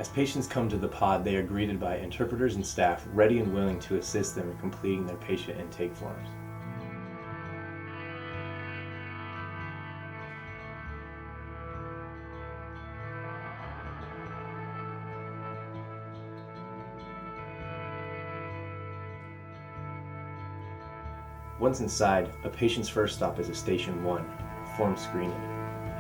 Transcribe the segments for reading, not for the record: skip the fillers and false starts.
As patients come to the pod, they are greeted by interpreters and staff ready and willing to assist them in completing their patient intake forms. Once inside, a patient's first stop is at Station 1, form screening.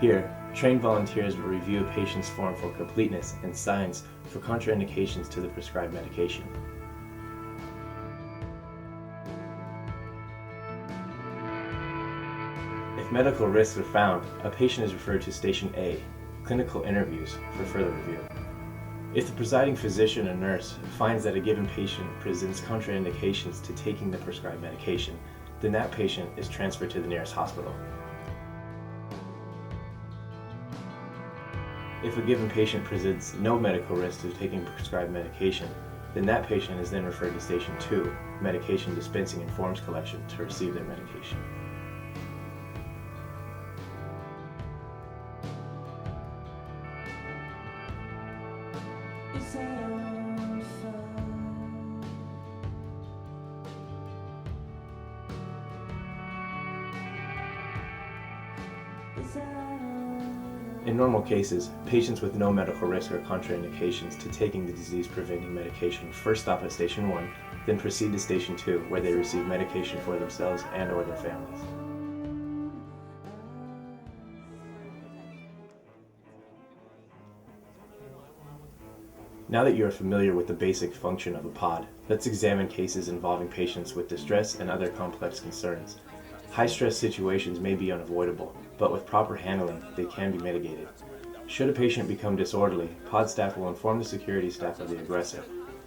Here, trained volunteers will review a patient's form for completeness and signs for contraindications to the prescribed medication. If medical risks are found, a patient is referred to Station A, clinical interviews, for further review. If the presiding physician or nurse finds that a given patient presents contraindications to taking the prescribed medication, then that patient is transferred to the nearest hospital. If a given patient presents no medical risk to taking prescribed medication, then that patient is then referred to Station 2, medication dispensing and forms collection, to receive their medication. In normal cases, patients with no medical risk or contraindications to taking the disease-preventing medication first stop at Station 1, then proceed to Station 2, where they receive medication for themselves and/or their families. Now that you are familiar with the basic function of a pod, let's examine cases involving patients with distress and other complex concerns. High-stress situations may be unavoidable, but with proper handling, they can be mitigated. Should a patient become disorderly, pod staff will inform the security staff of the aggressor.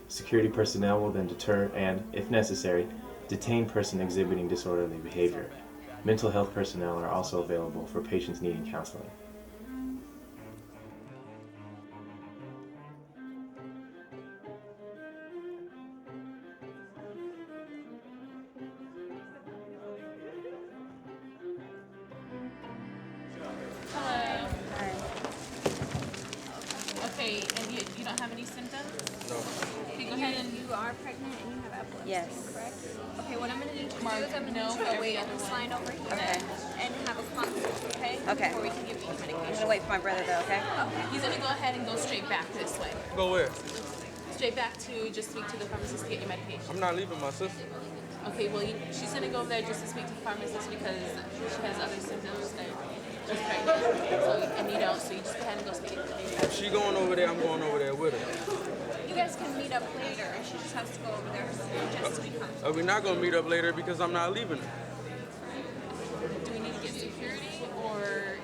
Security personnel will then deter and, if necessary, detain person exhibiting disorderly behavior. Mental health personnel are also available for patients needing counseling. Okay, and you don't have any symptoms? No. Okay, go ahead and You are pregnant and you have epilepsy, Yes. correct? Okay, what I'm going to need you to do Mark, is I'm going no to for need you to every wait on other this one. line over here Okay. and have a consult, okay? Okay. Before we can give you your I'm medication. gonna wait for my brother though, okay? he's gonna go ahead and go straight back this way. Go where? Straight back to just speak to the pharmacist to get your medication. I'm not leaving my sister. Okay, well, she's gonna go over there just to speak to the pharmacist because she has other symptoms that she's pregnant. So, and you don't, so you just go ahead and go speak to the If she going over there, I'm going over there with her. You guys can meet up later and she just has to go over there just to be consulted. We're not going to meet up later because I'm not leaving her. Do we need to get security or?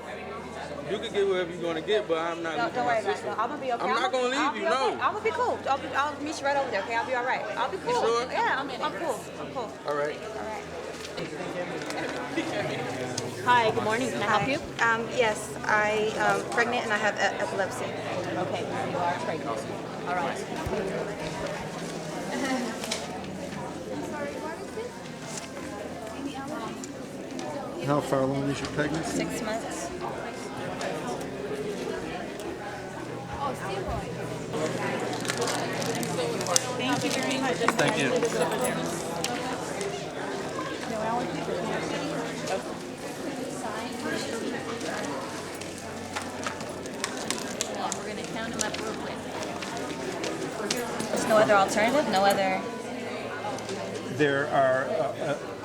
You can get whatever you're going to get, but I'm not leaving Don't my worry about it. sister. No, I'm gonna be okay. I'm not gonna leave you, no. I'm gonna be cool. I'll meet you right over there, okay? I'll be all right. I'll be cool. sure? Yeah, I'm cool. I'm cool. All right. All right. Hi, good morning. Can I help you? Yes, I'm pregnant and I have epilepsy. Okay, you are pregnant. All right. How far along is your pregnancy? 6 months. Thank you very much. Thank you. We're gonna count them up real quick. There's no other alternative? No other... There are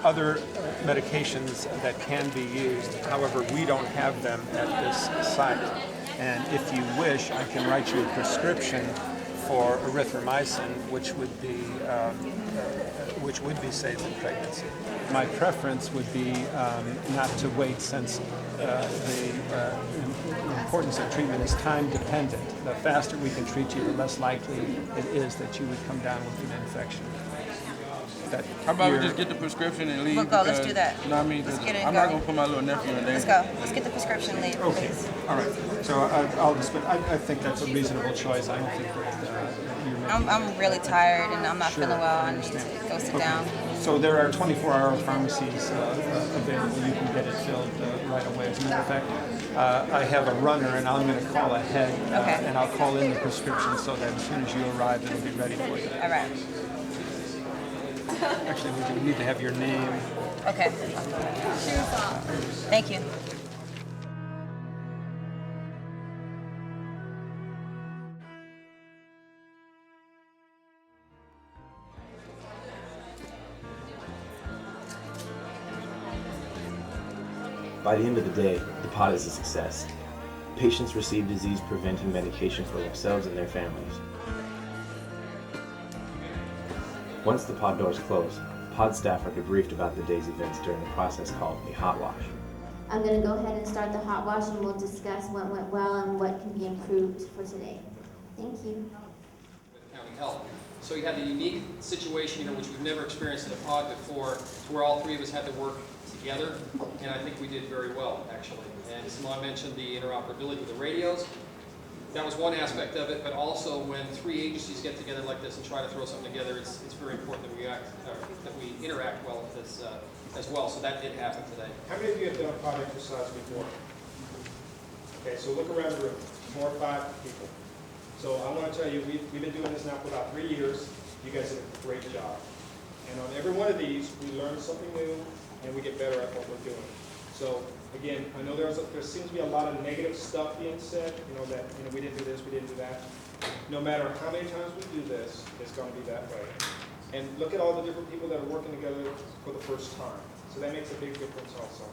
other medications that can be used. However, we don't have them at this site. And if you wish, I can write you a prescription for erythromycin, which would be safe in pregnancy. My preference would be not to wait, since the importance of treatment is time dependent. The faster we can treat you, the less likely it is that you would come down with an infection. How about we just get the prescription and leave? We'll go. Let's do that. You know what I mean? Let's 'Cause get it and I'm go. not going to put my little nephew in Let's danger. go. Let's get the prescription leave, Okay, please. all right. So I'll just, I think that's a reasonable choice. I don't think that you're making... I'm really tired and I'm not Sure, feeling well. I I need to understand. go sit Okay. down. So there are 24-hour pharmacies available. You can get it filled right away. As a matter of fact, I have a runner, and I'm going to call ahead, Okay. and I'll call in the prescription so that as soon as you arrive, it'll be ready for you. All right. Actually, we need to have your name. Okay. Thank you. By the end of the day, the pod is a success. Patients receive disease-preventing medication for themselves and their families. Once the pod doors close, pod staff are debriefed about the day's events during a process called a hot wash. I'm going to go ahead and start the hot wash, and we'll discuss what went well and what can be improved for today. Thank you. County Health. So you had the unique situation, which we've never experienced in a pod before, where all three of us had to work together, and I think we did very well, actually. And Simon mentioned the interoperability with the radios. That was one aspect of it, but also when three agencies get together like this and try to throw something together, it's very important that we interact well with this as well. So that did happen today. How many of you have done a pod exercise before? Okay, so look around the room. 4 or 5 people. So I want to tell you, we've been doing this now for about 3 years. You guys did a great job. And on every one of these, we learn something new, and we get better at what we're doing. So again, I know there seems to be a lot of negative stuff being said, that we didn't do this, we didn't do that. No matter how many times we do this, it's going to be that way. And look at all the different people that are working together for the first time. So that makes a big difference also.